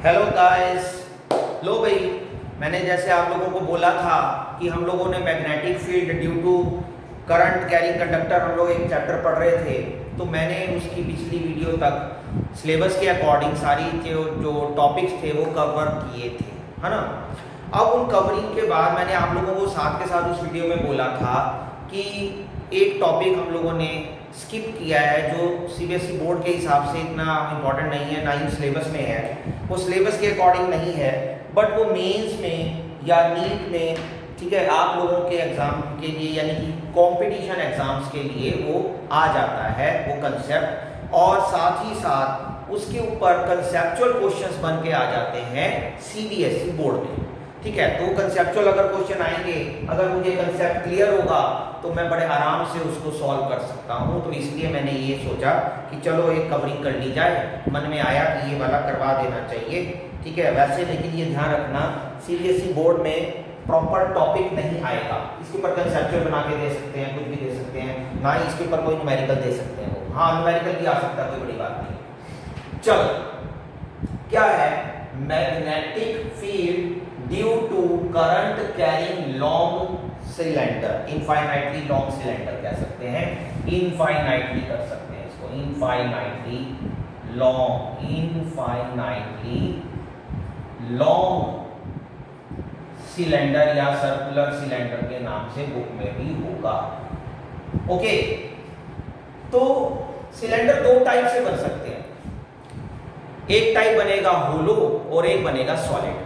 Hello guys. लो भाई, मैंने जैसे आप लोगों को बोला था कि हम लोगों ने magnetic field due to current carrying conductor हम लोग एक चैप्टर पढ़ रहे थे, तो मैंने उसकी पिछली वीडियो तक सिलेबस के अकॉर्डिंग सारी जो टॉपिक्स थे वो कवर किए थे, है ना। अब उन कवरिंग के बाद मैंने आप लोगों को साथ के साथ उस वीडियो में बोला था कि एक टॉपिक हम लोगों ने स्किप किया है जो सीबीएसई बोर्ड के हिसाब से इतना इम्पोर्टेंट नहीं है, ना ही सिलेबस में है, वो सिलेबस के अकॉर्डिंग नहीं है, बट वो मेंस में या नीट में, ठीक है, आप लोगों के एग्जाम के लिए यानी कि कंपटीशन एग्जाम्स के लिए वो आ जाता है वो कंसेप्ट, और साथ ही साथ उसके ऊपर कंसेप्चुअल क्वेश्चंस बन के आ जाते हैं सीबीएसई बोर्ड में, ठीक है। तो कंसेप्चुअल अगर क्वेश्चन आएंगे, अगर मुझे कंसेप्ट क्लियर होगा तो मैं बड़े आराम से उसको सॉल्व कर सकता हूँ। तो इसलिए मैंने ये सोचा कि चलो एक कवरिंग कर ली जाए, मन में आया कि ये वाला करवा देना चाहिए, ठीक है। वैसे लेकिन ये ध्यान रखना, सीबीएसई बोर्ड में प्रॉपर टॉपिक नहीं आएगा, इसके ऊपर कंसेप्चुअल बना के दे सकते हैं, कुछ भी दे सकते हैं, ना ही इसके ऊपर कोई न्यूमेरिकल दे सकते हैं वो। हाँ, न्यूमेरिकल भी आ सकता है, कोई बड़ी बात नहीं। चलो, क्या है magnetic field due to current carrying long cylinder, infinitely long cylinder कह सकते हैं, इनफाइनाइटली कर सकते हैं इसको, इनफाइनाइटली लॉन्ग सिलेंडर या सर्कुलर सिलेंडर के नाम से बुक में भी होगा। ओके, तो सिलेंडर दो टाइप से बन सकते हैं, एक टाइप बनेगा होलो और एक बनेगा सॉलिड।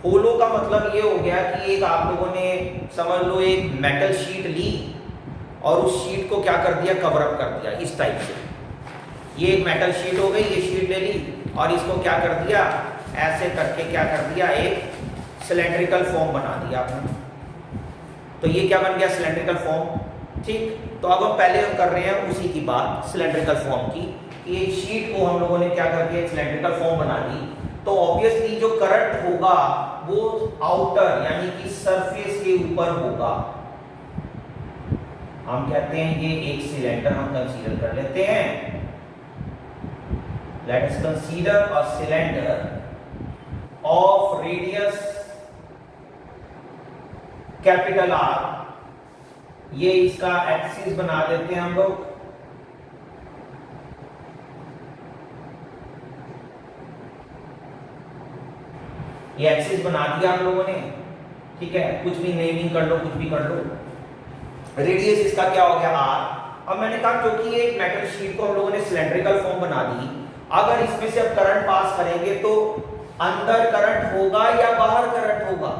होलो का मतलब ये हो गया कि एक आप लोगों ने समझ लो एक मेटल शीट ली और उस शीट को क्या कर दिया, कवर अप कर दिया इस टाइप से। ये एक मेटल शीट हो गई, ये शीट ले ली और इसको क्या कर दिया, ऐसे करके क्या कर दिया, एक सिलेंड्रिकल फॉर्म बना दिया आपने। तो ये क्या बन गया, सिलेंड्रिकल फॉर्म, ठीक। तो अब हम पहले कर रहे हैं उसी की बात, सिलेंड्रिकल फॉर्म की, कि एक शीट को हम लोगों ने क्या कर दिया, सिलेंड्रिकल फॉर्म बना दी। तो ऑब्वियसली जो करंट होगा वो आउटर यानी कि सरफेस के ऊपर होगा। हम कहते हैं ये एक सिलेंडर हम कंसीडर कर लेते हैं, let us consider a cylinder of radius capital R. ये इसका एक्सिस बना देते हैं हम लोग, ये एक्सिस बना दिया हम लोगों ने, ठीक है। कुछ भी नेमिंग कर लो, कुछ भी कर लो। रेडियस इसका क्या हो गया, आर। अब मैंने कहा क्योंकि एक मेटल शीट को हम लोगों ने सिलेंड्रिकल फॉर्म बना दी, अगर इसमें से अब करंट पास करेंगे तो अंदर करंट होगा या बाहर करंट होगा,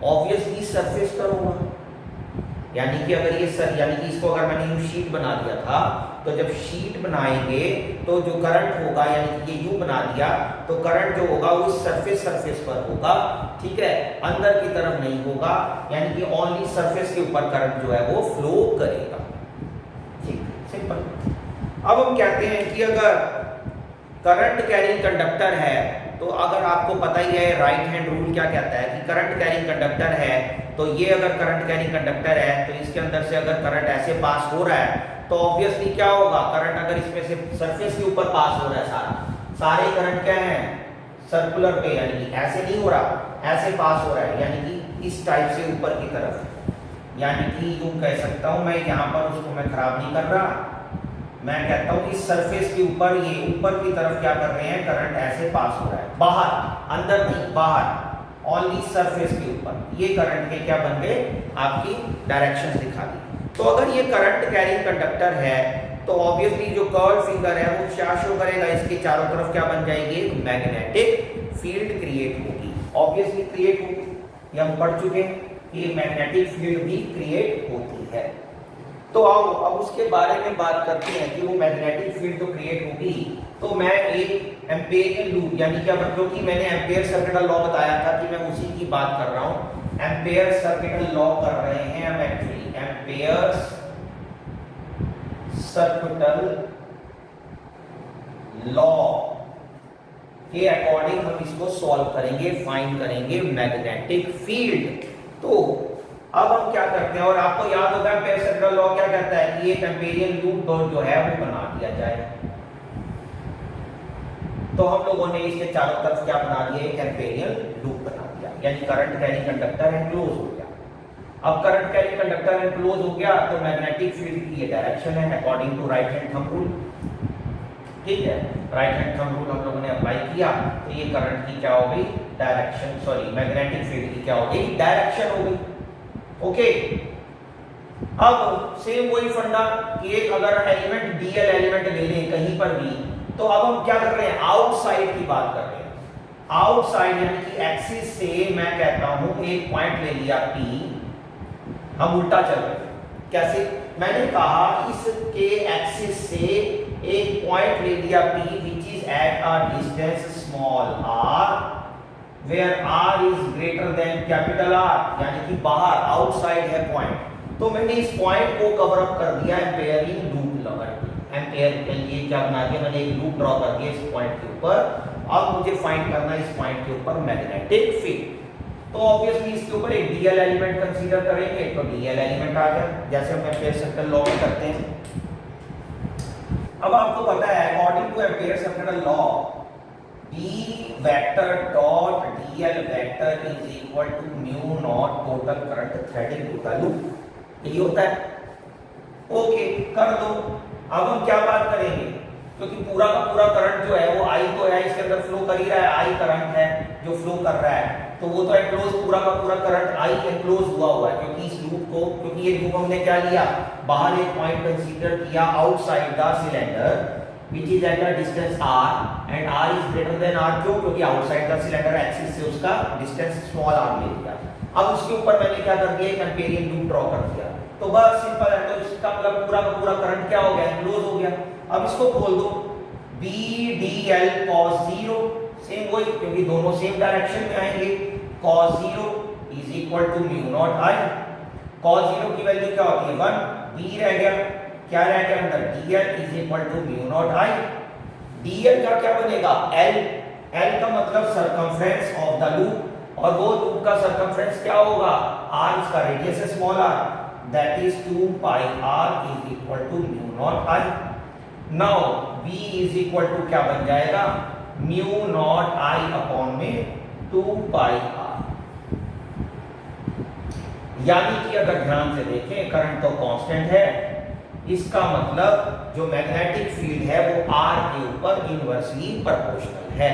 ऑब्वियसली सरफेस पर होगा। यानी कि अगर ये यानी कि इसको अगर मैंने यूं शीट बना दिया था, तो जब शीट बनाएंगे तो जो करंट होगा, यानी कि ये यूं बना दिया, तो करंट जो होगा वो सरफेस पर होगा, ठीक है, अंदर की तरफ नहीं होगा, यानी कि ओनली सरफेस के ऊपर करंट जो है वो फ्लो करेगा, ठीक, सिंपल। अब हम कहते हैं कि अगर करंट कैरिंग कंडक्टर है, तो अगर आपको पता ही है राइट हैंड रूल क्या कहता है कि करंट कैरिंग कंडक्टर है, तो ये अगर करंट कैरिंग कंडक्टर है तो इसके अंदर से अगर करंट ऐसे पास हो रहा है तो ऑब्वियसली क्या होगा, करंट अगर इसमें से सरफेस के ऊपर पास हो रहा है, सारे करंट क्या है, सर्कुलर पे, यानी कि ऐसे नहीं हो रहा, ऐसे पास हो रहा है, यानी कि इस टाइप से ऊपर की तरफ, यानी कि यूं कह सकता हूं मैं, यहां पर उसको मैं खराब नहीं कर रहा, मैं कहता हूं इस सरफेस के ऊपर, ये ऊपर की तरफ क्या कर रहे हैं, करंट ऐसे पास हो रहा है, बाहर, अंदर नहीं, बाहर, ओनली सरफेस के ऊपर। ये करंट के क्या बन गए, आपकी डायरेक्शंस दिखा दी। तो अगर ये करंट कैरिंग कंडक्टर है तो ऑब्वियसली जो कर्व फिंगर है वो क्या शो करेगा, इसके चारों तरफ क्या बन जाएगी, मैग्नेटिक फील्ड क्रिएट होगी, ऑब्वियसली क्रिएट होगी, ये हम पढ़ चुके हैं कि मैग्नेटिक फील्ड भी क्रिएट होती है। तो अब उसके बारे में बात करते हैं कि वो मैग्नेटिक फील्ड तो क्रिएट होगी, तो मैं एक एम्पेरियन लूप, यानी कि क्योंकि मैंने एम्पेयर सर्किटल लॉ बताया था कि मैं उसी की बात कर रहा हूं, एम्पेयर सर्किटल लॉ कर रहे हैं हम, एक्चुअली एम्पेयर सर्किटल लॉ के अकॉर्डिंग हम इसको सॉल्व करेंगे, फाइंड करेंगे मैग्नेटिक फील्ड। तो अब हम क्या करते हैं, और आपको याद होगा एम्पेयर सर्किटल लॉ क्या कहता है कि एक एम्पेरियन लूप जो है वो बना दिया जाए, तो हम लोगों ने इसके चारों तरफ क्या बना दिया, एक एम्पेरियल लूप बना दिया, यानी करंट कैरी कंडक्टर एनक्लोज हो गया। अब करंट कैरी कंडक्टर एनक्लोज हो गया तो मैग्नेटिक फील्ड की ये डायरेक्शन है according to right hand thumb rule. ठीक है, राइट हैंड थंब रूल हम लोगों ने अप्लाई किया तो ये करंट की क्या हो गई, डायरेक्शन, सॉरी मैग्नेटिक फील्ड की क्या हो गई, डायरेक्शन हो गई। ओके, अब सेम वही फंडा कि एक अगर एलिमेंट डीएल एलिमेंट ले लें कहीं पर भी, तो अब हम क्या कर रहे हैं, आउटसाइड की बात कर रहे हैं। आउटसाइड यानी कि एक्सिस से मैं कहता हूं एक पॉइंट ले लिया P, हम उल्टा चल रहे हैं। कैसे, मैंने कहा इसके एक्सिस से एक पॉइंट ले लिया P which is at a distance small r where r is greater than capital R, यानी कि बाहर आउटसाइड है पॉइंट। तो मैंने इस पॉइंट को कवर अप कर दिया एम्पेयरिंग लूप लगा, एम्पेयर के लिए क्या बना दिया मैंने, एक लूप ड्रॉ कर दिया इस पॉइंट के ऊपर। अब मुझे फाइंड करना है इस पॉइंट के ऊपर मैग्नेटिक फील्ड। तो ऑब्वियसली इसके ऊपर एक डीएल एलिमेंट कंसीडर करेंगे, तो डीएल एलिमेंट आ गया, जैसे हम एम्पेयर सर्किल लॉ में करते हैं। अब आपको पता है according to Ampere circle law B vector dot dl vector is equal to mu naught total current threading to the loop, यही होता है। ओके, कर दो। अब हम क्या बात करेंगे, क्योंकि पूरा का पूरा करंट जो है वो I तो है, इसके अंदर फ्लो कर ही रहा है, I करंट है जो फ्लो कर रहा है, तो वो तो एनक्लोज, पूरा का पूरा करंट I एनक्लोज हुआ है, क्योंकि इस लूप को, क्योंकि ये लूप हमने क्या लिया, बाहर एक पॉइंट कंसीडर किया outside the cylinder which is at a distance r and r is greater than r, क्योंकि आउटसाइड द सिलेंडर एक्सिस से उसका डिस्टेंस स्मॉल r ले लिया। अब उसके ऊपर मैंने क्या कर दिया, एक एम्पेरियन लूप ड्रॉ कर दिया, तो बस सिंपल है, तो इसका मतलब पूरा का पूरा करंट क्या हो गया, एनक्लोज हो गया। अब इसको खोल दो, b dl cos 0, सेम वही, क्योंकि दोनों सेम डायरेक्शन में आएंगे, cos 0 is equal to mu naught I, cos 0 की वैल्यू क्या होती है 1, b रह गया, क्या रह गया अंदर, dl is equal to mu naught I, dl का क्या बनेगा l, l का मतलब सर्कमफ्रेंस ऑफ द लूप, और वो लूप का सर्कमफ्रेंस क्या होगा, r, इसका रेडियस है small r, that is 2 pi r is equal to mu naught I। Now b is equal to क्या बन जाएगा, म्यू नॉट I अपॉन में 2 pi r। यानी कि अगर ध्यान से देखें करंट तो कांस्टेंट है, इसका मतलब जो मैग्नेटिक फील्ड है वो r के ऊपर इनवर्सली प्रोपोर्शनल है,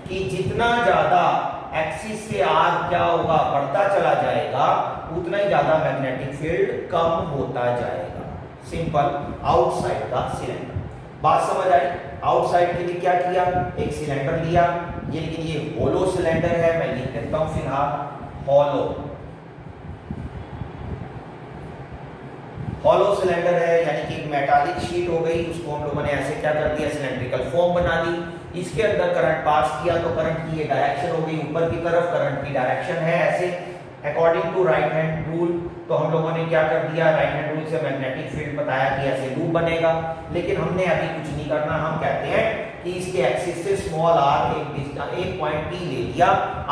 कि जितना ज्यादा एक्सिस से r क्या होगा, बढ़ता चला जाएगा, उतना ही ज्यादा मैग्नेटिक फील्ड कम होता जाएगा। सिंपल, आउटसाइड द सिलेंडर, बात समझ आई। आउटसाइड के लिए क्या किया, एक सिलेंडर लिया, ये लेकिन ये होलो सिलेंडर है, मैं लिख देता हूं फिलहाल होलो, हॉलो सिलेंडर है, यानी कि मेटालिक शीट हो गई, उसको हम लोगों ने ऐसे क्या कर दिया, सिलेंड्रिकल फॉर्म बना दी। इसके अंदर करंट पास किया तो करंट की ये डायरेक्शन हो गई ऊपर की तरफ, करंट की डायरेक्शन है ऐसे according to right hand rule. तो हम लोगों ने क्या कर दिया, राइट हैंड रूल से मैग्नेटिक फील्ड बताया कि ऐसे लूप बनेगा, लेकिन हमने अभी कुछ नहीं करना। हम कहते हैं कि इसके एक्सिस से स्मॉल r एक पॉइंट P ले लिया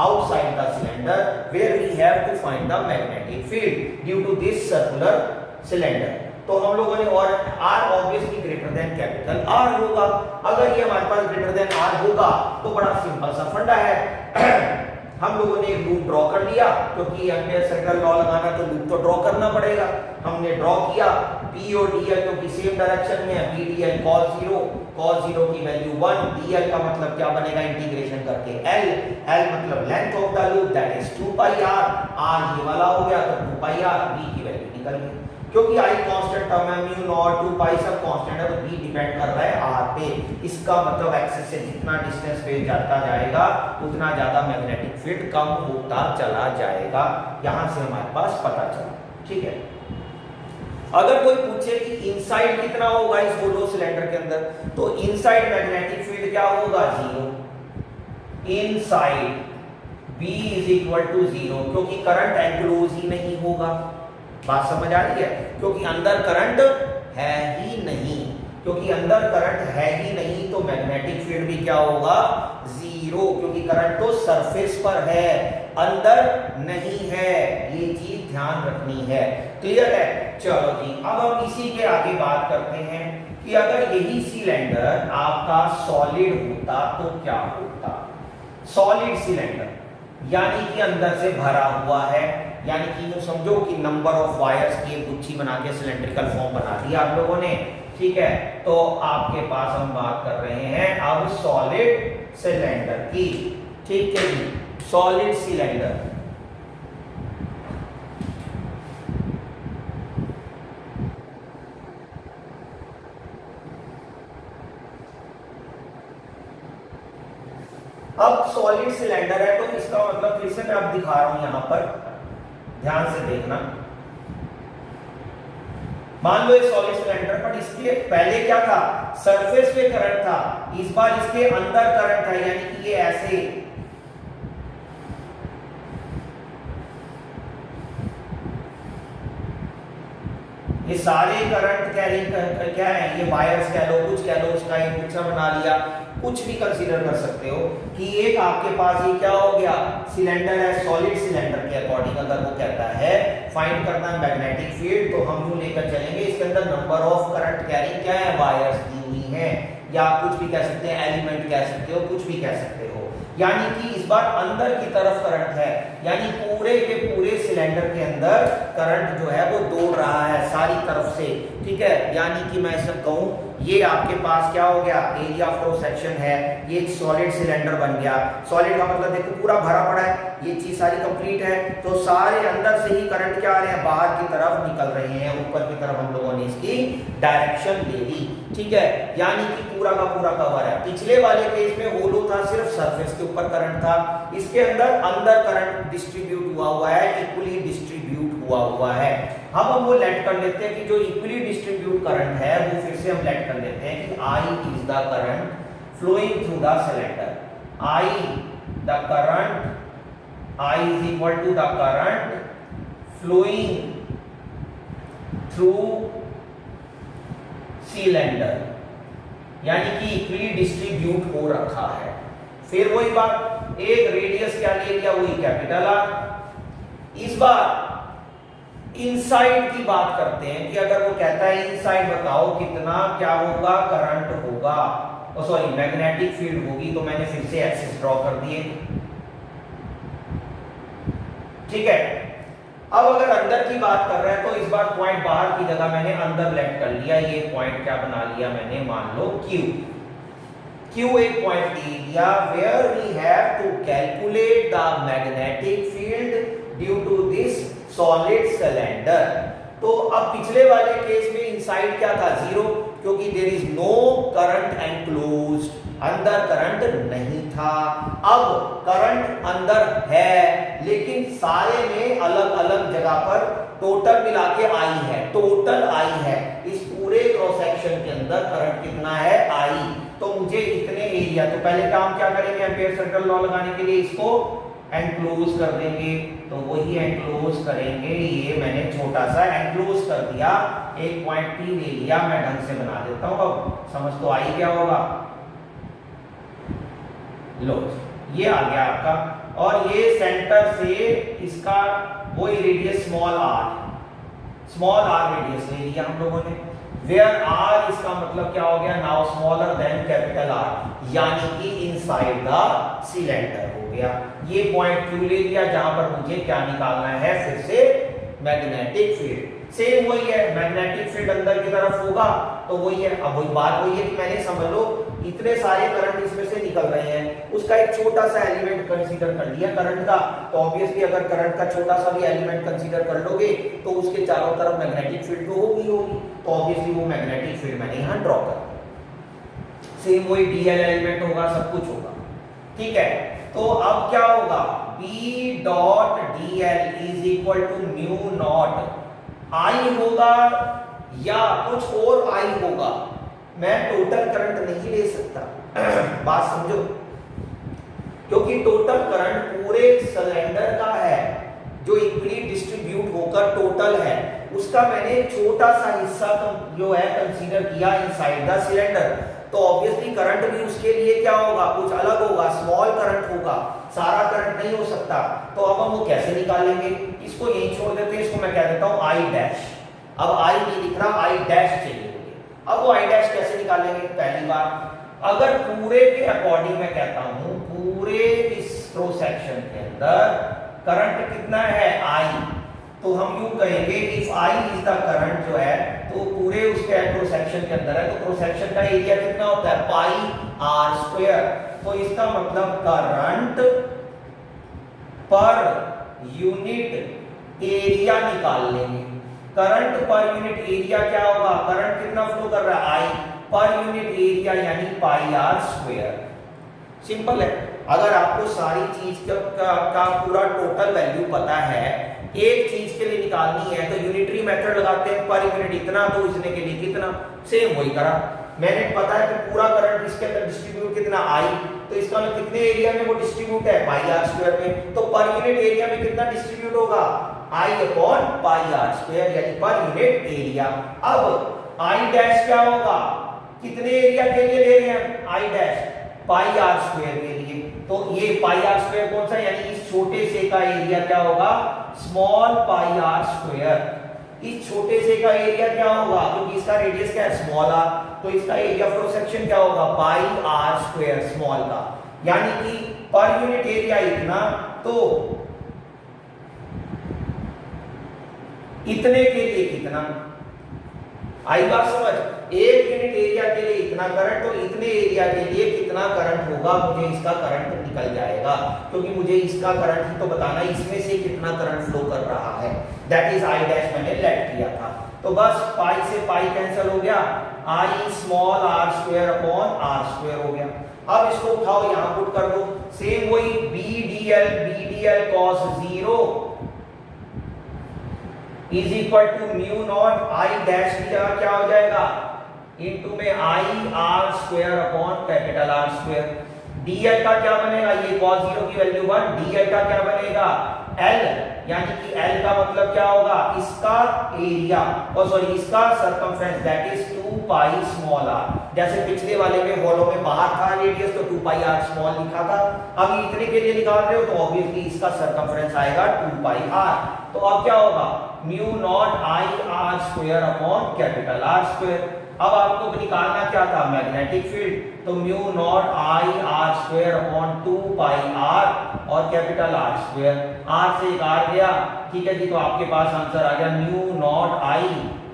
outside the cylinder, where we have to find the magnetic field due to this circular cylinder. तो हम लोगों ने, और r obviously greater than capital R होगा। अगर ये हमारे पास ग्रेटर देन R होगा तो बड़ा सिंपल सा फंडा है हम लोगों ने एक लूप ड्रॉ कर लिया, क्योंकि एम्पेयर सर्किल लॉ लगाना तो लूप तो ड्रॉ करना पड़ेगा। हमने ड्रॉ किया, P और dl क्योंकि सेम डायरेक्शन में है, P dl cos 0 की वैल्यू 1, dl का मतलब क्या बनेगा, इंटीग्रेशन करके l मतलब length of the loop, that is 2 pi r, r ये वाला हो गया तो 2 pi r, b की वैल्यू निकल गई। क्योंकि I कांस्टेंट टर्म है, म्यू नॉट 2 पाई सब कांस्टेंट है, तो B डिपेंड कर रहा है R पे। इसका मतलब एक्सिस से जितना डिस्टेंस पे जाता जाएगा उतना ज्यादा मैग्नेटिक फील्ड कम होता चला जाएगा। यहां से हमारे पास पता चला, ठीक है। अगर कोई पूछे कि इनसाइड कितना होगा इस होलो सिलेंडर के अंदर, तो इनसाइड मैग्नेटिक फील्ड क्या होगा, 0। Inside B is equal to 0, क्योंकि करंट एनक्लोज ही नहीं होगा। बात समझ आ रही है, क्योंकि अंदर करंट है ही नहीं, क्योंकि अंदर करंट है ही नहीं तो मैग्नेटिक फील्ड भी क्या होगा, 0, क्योंकि करंट तो सरफेस पर है, अंदर नहीं है। ये चीज ध्यान रखनी है, क्लियर है। चलो जी, अब हम इसी के आगे बात करते हैं कि अगर यही सिलेंडर आपका सॉलिड होता तो क्या होता। सॉलिड सिलेंडर यानी कि अंदर से भरा हुआ है, यानी कि यूं समझो कि नंबर ऑफ वायर्स की एक गुच्छी बना के सिलेंड्रिकल फॉर्म बना दी आप लोगों ने, ठीक है। तो आपके पास हम बात कर रहे हैं अब सॉलिड सिलेंडर की, ठीक है जी, सॉलिड सिलेंडर। अब सॉलिड सिलेंडर है तो इसका मतलब फिर से मैं अब दिखा रहा हूं यहां पर, ध्यान से देखना। मान लो ये सॉलिड सिलेंडर, पर इसके पहले क्या था, सरफेस पे करंट था, इस बार इसके अंदर करंट है, यानी कि ये ऐसे ये सारे करंट कैरिंग क्या है, ये वायर्स कह लो, कुछ कह लो, उसका एक गुच्छा बना लिया, कुछ भी कंसीडर कर सकते हो कि एक आपके पास ये क्या हो गया, सिलेंडर है। सॉलिड सिलेंडर के अकॉर्डिंग अगर वो कहता है फाइंड करना है मैग्नेटिक फील्ड, तो हम यूं लेकर चलेंगे, इसके अंदर नंबर ऑफ करंट कैरिंग क्या है, वायर्स दी हुई हैं, या कुछ भी कह सकते हैं, एलिमेंट कह सकते हो, कुछ भी कह सकते हो, यानी कि इस बार अंदर की तरफ करंट है, यानी पूरे के पूरे सिलेंडर के अंदर करंट जो है वो दौड़ रहा है सारी तरफ से, ठीक है। यानी कि मैं सब कहूं ये आपके पास क्या हो गया, एरिया ऑफ क्रॉस सेक्शन है, ये एक सॉलिड सिलेंडर बन गया। सॉलिड का मतलब देखो पूरा भरा पड़ा है, ये चीज सारी कंप्लीट है, तो सारे अंदर से ही करंट क्या आ रहे हैं, बाहर की तरफ निकल रहे हैं, ऊपर की तरफ हम लोगों ने इसकी डायरेक्शन ले ली, ठीक है, यानी कि पूरा का पूरा कवर है। पिछले वाले केस में होलो था, सिर्फ सरफेस के ऊपर करंट था, इसके अंदर करंट डिस्ट्रीब्यूट हुआ है, इक्वली डिस्ट्रीब्यूट हुआ है। अब हम वो लेट कर लेते हैं कि जो इक्वली डिस्ट्रीब्यूट करंट है वो फिर से हम लेट कर लेते हैं कि I is the current flowing through the cylinder, I the current I is equal to the current flowing through cylinder, यानी कि इक्वली डिस्ट्रीब्यूट हो रखा है। फिर वही बात, एक रेडियस क्या ले लिया, वही कैपिटल R। इस बार इनसाइड की बात करते हैं कि अगर वो कहता है इनसाइड बताओ कितना क्या होगा, करंट होगा, सॉरी मैग्नेटिक फील्ड होगी, तो मैंने फिर से एक्सिस ड्रॉ कर दिए, ठीक है। अब अगर अंदर की बात कर रहे हैं तो इस बार पॉइंट बाहर की जगह मैंने अंदर लेट कर लिया, ये पॉइंट क्या बना लिया मैंने, मान लो Q एक point area where we have to calculate the magnetic field due to this solid cylinder. तो अब पिछले वाले केस में इनसाइड क्या था, 0, क्योंकि there is no current enclosed, अंदर करंट नहीं था। अब करंट अंदर है, लेकिन सारे में अलग अलग जगह पर टोटल मिला के I है, टोटल I है, इस पूरे क्रॉस सेक्शन के अंदर करंट कितना है, I। तो मुझे इतने एरिया, तो पहले काम क्या करेंगे, एम्पियर सर्कल लॉ लगाने के लिए इसको एनक्लोज कर देंगे, तो वही एनक्लोज करेंगे, ये मैंने छोटा सा एनक्लोज कर दिया, एक पॉइंट P ले लिया, मैं ढंग से बना देता हूं, अब समझ तो आई क्या होगा, लो ये आ गया आपका, और ये सेंटर से इसका वही रेडियस स्मॉल r रेडियस ले लिया हम लोगों ने, वेयर r इसका मतलब क्या हो गया, now smaller than capital R, यानी कि इनसाइड द सिलेंडर हो गया। ये पॉइंट Q ले लिया जहां पर मुझे क्या निकालना है, फिर से मैग्नेटिक फील्ड। सेम वही है, मैग्नेटिक फील्ड अंदर की तरफ होगा तो वही है। अब वही बात वही है कि मैंने समझ लो इतने सारे करंट इसमें से निकल रहे हैं, उसका एक छोटा सा एलिमेंट कंसीडर कर लिया करंट का, तो ऑब्वियसली अगर करंट का छोटा सा भी एलिमेंट कंसीडर कर लोगे तो उसके चारों तरफ मैग्नेटिक फील्ड तो होगी, तो ऑब्वियसली वो मैग्नेटिक फील्ड मैंने यहाँ ड्रॉ कर दिया। सेम वही डीएल एलिमेंट होगा, सब कुछ होगा, ठीक है। तो अब क्या होगा, B dot dl is equal to mu naught I होगा या कुछ और I होगा, मैं टोटल करंट नहीं ले सकता, बात समझो, क्योंकि टोटल करंट पूरे सिलेंडर का है जो इक्वली डिस्ट्रीब्यूट होकर टोटल है, उसका मैंने छोटा सा हिस्सा जो है कंसीडर किया इनसाइड द सिलेंडर, तो ऑब्वियसली करंट भी उसके लिए क्या होगा, कुछ अलग होगा, स्मॉल करंट होगा, सारा करंट नहीं हो सकता। तो अब हम वो कैसे निकालेंगे, इसको यहीं छोड़ देते हैं, इसको मैं कह देता हूं I डैश, अब I नहीं लिख रहा, I डैश चाहिए मुझे, अब वो आई डैश कैसे निकालेंगे? पहली बार अगर पूरे के अकॉर्डिंग मैं कहता हूं पूरे इस क्रॉस सेक्शन के अंदर करंट कितना है I, तो हम यूं कहेंगे if I is the current जो है तो पूरे उसके क्रॉस सेक्शन के अंदर है तो क्रॉस सेक्शन का एरिया कितना होता है पाई आर स्क्वायर। तो इसका मतलब करंट पर यूनिट एरिया निकाल लेंगे। करंट पर यूनिट एरिया क्या होगा? करंट कितना फ्लो कर रहा है I पर यूनिट एरिया यानी पाई आर स्क्वायर। सिंपल है। अगर आपको सारी चीज का पूरा टोटल वैल्यू पता है, एक चीज के लिए निकालनी है तो यूनिटरी मेथड लगाते हैं, पर यूनिट इतना तो इसने के लिए कितना, सेम वही करा। मैंने पता है कि पूरा करंट इसके अंदर डिस्ट्रीब्यूट कितना I, तो इसका मतलब कितने एरिया में वो डिस्ट्रीब्यूट है पाई आर स्क्वायर में, तो पर यूनिट एरिया में कितना डिस्ट्रीब्यूट होगा I upon pi are square यानी पर यूनिट एरिया। अब I डैश क्या होगा? कितने एरिया के लिए ले रहे हैं I dash? Pi are square के लिए। तो ये पाई आर स्क्वायर कौन सा, यानी इस छोटे से का एरिया क्या होगा? Small pi are square. इस छोटे से का एरिया क्या होगा? क्योंकि इसका रेडियस क्या है? स्मॉल आर, तो इसका एरिया ऑफ क्रॉस सेक्शन क्या होगा? पाई आर स्क्वायर स्मॉल का, यानी कि पर यूनिट एरिया इतना, तो इतने के लिए कितना? आई बात समझ? एक यूनिट एरिया के लिए इतना करंट, तो इतने एरिया के लिए कितना करंट होगा, मुझे इसका करंट निकल जाएगा, क्योंकि मुझे इसका करंट ही तो बताना, इसमें से कितना करंट फ्लो कर रहा है। दैट इज आई डैश मैंने लेट किया था। तो बस पाई से पाई कैंसिल हो गया, I small r square upon are square हो गया। अब इसको उठाओ यहां पुट कर दो, सेम वही B d l cos zero is equal to mu naught I dash की जगह क्या हो जाएगा? इनटू में I r square upon capital R square. Dl का क्या बनेगा? ये cos जीरो की वैल्यू 1, डीएल का क्या बनेगा? एल, यानी कि एल का मतलब क्या होगा? इसका एरिया और सॉरी इसका circumference, that is 2 pi small r. जैसे पिछले वाले में हॉलो में बाहर था रेडियस तो 2 पाई आर स्मॉल लिखा था, अब इतने के लिए निकाल रहे हो तो ऑब्वियसली इसका सर्कमफ्रेंस आएगा 2 पाई आर। तो अब क्या होगा? Mu naught I r square upon capital R square. अब आपको निकालना क्या था? मैग्नेटिक फील्ड, तो mu naught I r square upon 2 pi r और कैपिटल आर स्क्वायर। आर से एक आर गया, ठीक है जी, तो आपके पास आंसर आ गया म्यू नॉट आई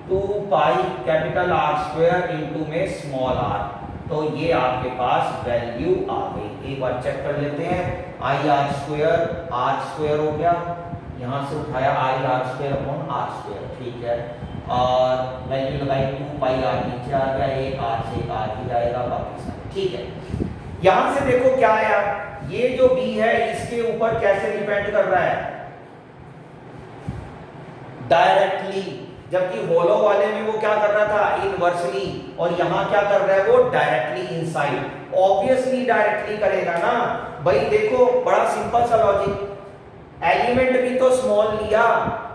2 pi capital R square into में स्मॉल आर। तो ये आपके पास वैल्यू आ गई। एक बार चेक कर लेते हैं, आई आर स्क्वायर हो गया, यहां से उठाया I r square upon are square, ठीक है, और वैल्यू लगाई 2 पाई आर, नीचे आ गया, एक आर से एक आर ही जाएगा, बाकी सब ठीक है। यहां से देखो क्या आया, ये जो बी है इसके ऊपर कैसे डिपेंड कर रहा है? डायरेक्टली, जबकि होलो वाले में वो क्या कर रहा था? इनवर्सली, और यहां क्या कर रहा है वो? Directly inside. ऑब्वियसली डायरेक्टली करेगा ना भाई। देखो बड़ा सिंपल सा लॉजिक, एलिमेंट भी तो स्मॉल लिया,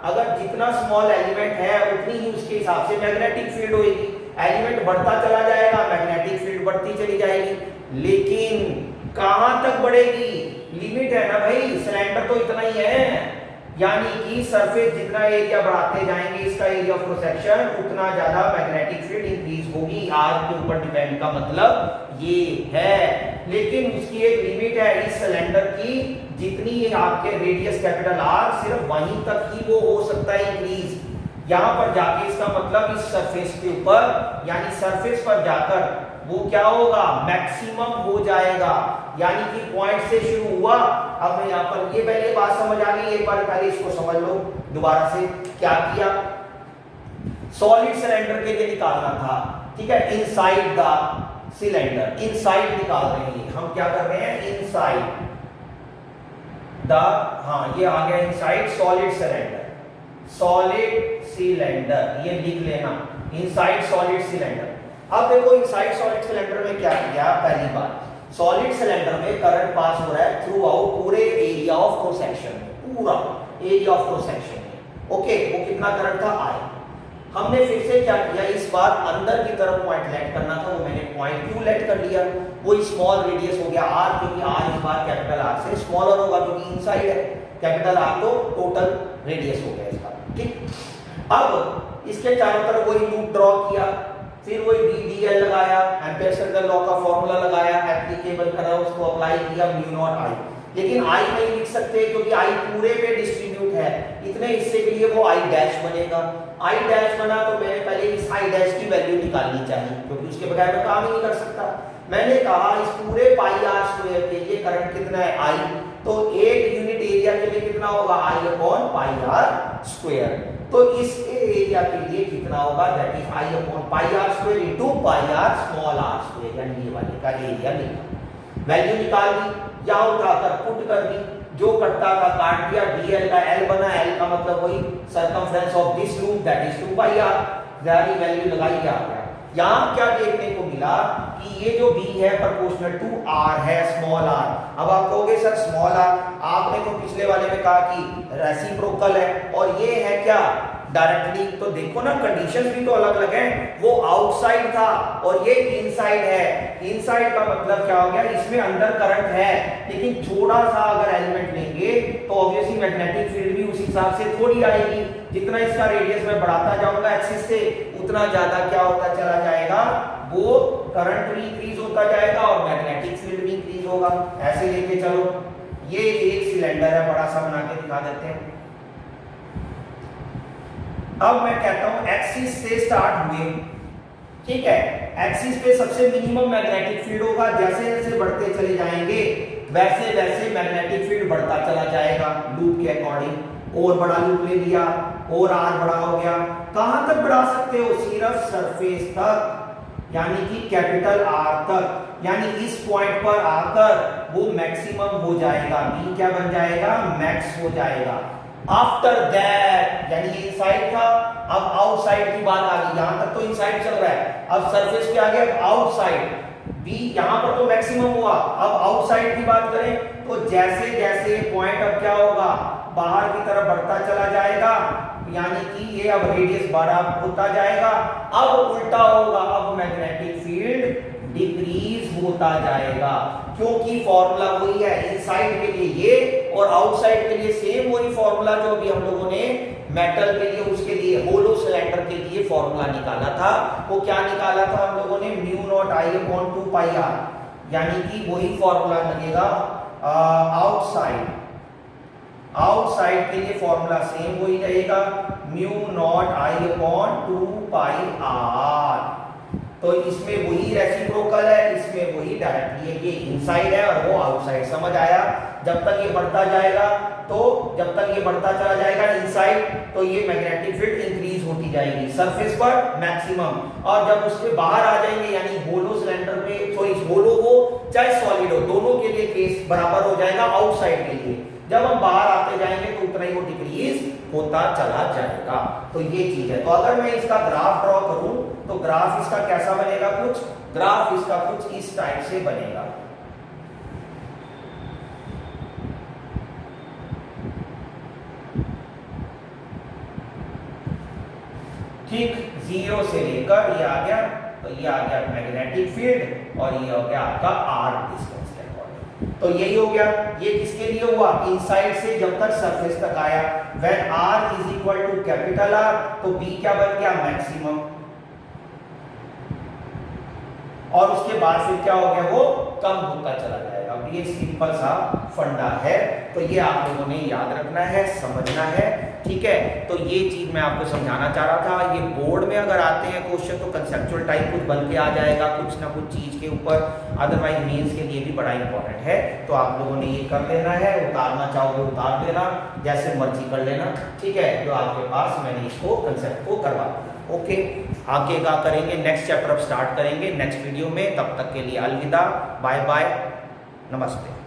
अगर जितना स्मॉल एलिमेंट है उतनी ही उसके हिसाब से मैग्नेटिक फील्ड होगी। एलिमेंट बढ़ता चला जाएगा, मैग्नेटिक फील्ड बढ़ती चली जाएगी, लेकिन कहां तक बढ़ेगी? लिमिट है ना भाई, सिलेंडर तो इतना ही है, यानी कि सरफेस जितना एरिया बढ़ाते जाएंगे इसका एरिया ऑफ क्रॉस सेक्शन, उतना ज्यादा मैग्नेटिक फील्ड इंक्रीज होगी। आर के ऊपर डिपेंड का मतलब ये है, लेकिन उसकी एक लिमिट है इस सिलेंडर की, जितनी आपके रेडियस कैपिटल आर, सिर्फ वहीं तक ही वो हो सकता है इंक्रीज। यहां पर जाके इसका मतलब इस सरफेस के ऊपर, यानी सरफेस पर जाकर वो क्या होगा? मैक्सिमम हो जाएगा, यानी कि पॉइंट से शुरू हुआ। अब मैं यहां पर ये पहले बात समझ आ गई, एक बार पहले इसको समझ लो दोबारा से। क्या किया? सॉलिड सिलेंडर के लिए निकालना था, ठीक है, इनसाइड द सिलेंडर, इनसाइड निकाल रहे हैं हम। क्या कर रहे हैं? इनसाइड द, हाँ ये आ गया inside solid cylinder, solid cylinder, ये लिख लेना, इनसाइड सॉलिड सिलेंडर। अब देखो इनसाइड सॉलिड सिलेंडर में क्या किया? पहली बात, सॉलिड सिलेंडर में करंट पास हो रहा है थ्रू आउट पूरे एरिया ऑफ क्रॉस सेक्शन में, पूरा एरिया ऑफ क्रॉस सेक्शन में। ओके, वो कितना करंट था? आई। हमने फिर से क्या किया, इस बार अंदर की तरफ पॉइंट लेट करना था, वो मैंने पॉइंट क्यू लेट कर लिया, वो स्मॉल रेडियस हो गया आर, क्योंकि आर इस बार कैपिटल आर से स्मॉलर होगा, क्योंकि इनसाइड है, कैपिटल आर तो टोटल रेडियस हो गया इसका, ठीक। अब इसके चारों तरफ वही लूप ड्रॉ किया, फिर वही बी डी एल लगाया, एम्पियर लॉ का फॉर्मूला लगाया, एप्लीकेबल करा, उसको अप्लाई किया, म्यू नॉट आई। लेकिन आई नहीं लिख सकते क्योंकि आई पूरे पे डिस्ट्रीब्यूट है, इतने हिस्से के लिए वो आई डैश बनेगा। आई डैश बना तो मैंने पहले इस आई डैश की वैल्यू निकालनी चाहिए क्योंकि उसके बगैर मैं काम ही नहीं कर सकता। मैंने कहा इस पूरे पाई आर स्क्वायर के लिए करंट कितना है आई, तो एक यूनिट एरिया के लिए कितना होगा I upon pi are square. तो इस एरिया के लिए कितना होगा that is I upon pi are square into pi r small r square, यानी ये वाले का एरिया निकाल, वैल्यू निकाल दी, यहां उठाकर पुट कर दी, जो कटता का काट दिया, dl का l बना, l का मतलब वही circumference of this loop that is 2 pi r, सारी वैल्यू लगाई आ गया। यहां क्या देखने को मिला कि ये जो b है प्रोपोर्शनल टू r है, स्मॉल r। अब आप कहोगे सर स्मॉल r, आपने तो पिछले वाले में कहा कि रेसिप्रोकल है और ये है क्या डायरेक्टली, तो देखो ना कंडीशंस भी तो अलग अलग हैं। वो आउटसाइड था और ये इनसाइड है। इनसाइड का मतलब क्या हो गया, इसमें अंदर करंट है लेकिन थोड़ा सा अगर एलिमेंट लेंगे तो ऑब्वियसली मैग्नेटिक फील्ड भी उस हिसाब से थोड़ी आएगी। जितना इसका रेडियस मैं बढ़ाता जाऊंगा एक्सिस से उतना ज्यादा क्या होता चला जाएगा, वो करंट भी इंक्रीज होता जाएगा और मैग्नेटिक फील्ड भी इंक्रीज होगा। ऐसे लेके चलो, ये एक सिलेंडर है, बड़ा सा बना के दिखा देते हैं। अब मैं कहता हूं एक्सिस से स्टार्ट हुए, ठीक है, एक्सिस पे सबसे मिनिमम मैग्नेटिक फील्ड होगा, जैसे जैसे बढ़ते चले जाएंगे वैसे वैसे मैग्नेटिक फील्ड बढ़ता चला जाएगा लूप के अकॉर्डिंग। और बड़ा लूप ले लिया और आर बड़ा हो गया, कहां तक बढ़ा सकते हो, सिर्फ सरफेस तक, यानी कि कैपिटल आर तक, यानी इस पॉइंट पर आकर वो मैक्सिमम हो जाएगा, बी क्या बन जाएगा, मैक्स हो जाएगा। आफ्टर दैट, यानी ये इनसाइड था, अब आउटसाइड की बात आ गई, यहां तक तो इनसाइड चल रहा है, अब सरफेस पे आ गया, अब आउटसाइड, बी यहां पर तो मैक्सिमम हुआ, अब आउटसाइड की बात करें तो जैसे जैसे पॉइंट अब क्या होगा, बाहर की तरफ बढ़ता चला जाएगा, यानी कि ये अब रेडियस बड़ा होता जाएगा। अब उल्टा होगा, अब मैग्नेटिक फील्ड डिक्रीज होता जाएगा, क्योंकि फॉर्मूला वही है, इनसाइड के लिए ये और आउटसाइड के लिए सेम वही फॉर्मूला जो अभी हम लोगों ने मेटल के लिए, उसके लिए होलो सिलेंडर के लिए फॉर्मूला निकाला था। वो क्या निकाला था हम लोगों ने, mu naught I upon 2 pi r, यानी कि वही फॉर्मूला लगेगा आउटसाइड। आउटसाइड के लिए फॉर्मूला सेम वही रहेगा, mu naught I upon 2 pi r. तो इसमें वही रेसिप्रोकल है, इसमें वही डायरेक्टली है, ये इनसाइड है और वो आउटसाइड। समझ आया? जब तक ये बढ़ता जाएगा, तो जब तक ये बढ़ता चला जाएगा इनसाइड, तो ये मैग्नेटिक फील्ड इंक्रीज होती जाएगी सरफेस पर मैक्सिमम, और जब उसके बाहर आ जाएंगे यानी होलो सिलेंडर पे, सॉरी होलो हो चाहे सॉलिड हो, दोनों के लिए केस बराबर हो जाएगा आउटसाइड के लिए। जब हम बाहर आते जाएंगे तो उतना ही वो डिक्रीज होता चला जाएगा। तो ये चीज है। तो अगर मैं इसका ग्राफ ड्रॉ करूं तो ग्राफ इसका कैसा बनेगा, कुछ ग्राफ इसका कुछ इस टाइप से बनेगा। ठीक, जीरो से लेकर ये आ गया, तो ये आ गया मैग्नेटिक फील्ड और ये हो गया आपका आर डिस्टेंस के अकॉर्डिंग। तो यही हो गया। ये किसके लिए हुआ, इनसाइड से जब तक सरफेस तक आया, when r is equal to capital R, तो बी क्या बन गया, मैक्सिमम, और उसके बाद फिर क्या हो गया, वो कम होता चला जाएगा। अब ये सिंपल सा फंडा है, तो ये आप लोगों ने याद रखना है, समझना है, ठीक है। तो ये चीज मैं आपको समझाना चाह रहा था। ये बोर्ड में अगर आते हैं क्वेश्चन तो कंसेप्चुअल टाइप कुछ बन के आ जाएगा, कुछ ना कुछ चीज के ऊपर, अदरवाइज मेंस के लिए भी बड़ा इंपॉर्टेंट है। तो आप लोगों ने ये कर लेना है, उतारना चाहोगे उतार लेना, जैसे मर्जी कर लेना, ठीक है। जो आपके पास मैंने इसको कंसेप्ट को करवा दिया, ओके। आगे क्या करेंगे, नेक्स्ट चैप्टर अब स्टार्ट करेंगे नेक्स्ट वीडियो में। तब तक के लिए अलविदा, बाय बाय, नमस्ते।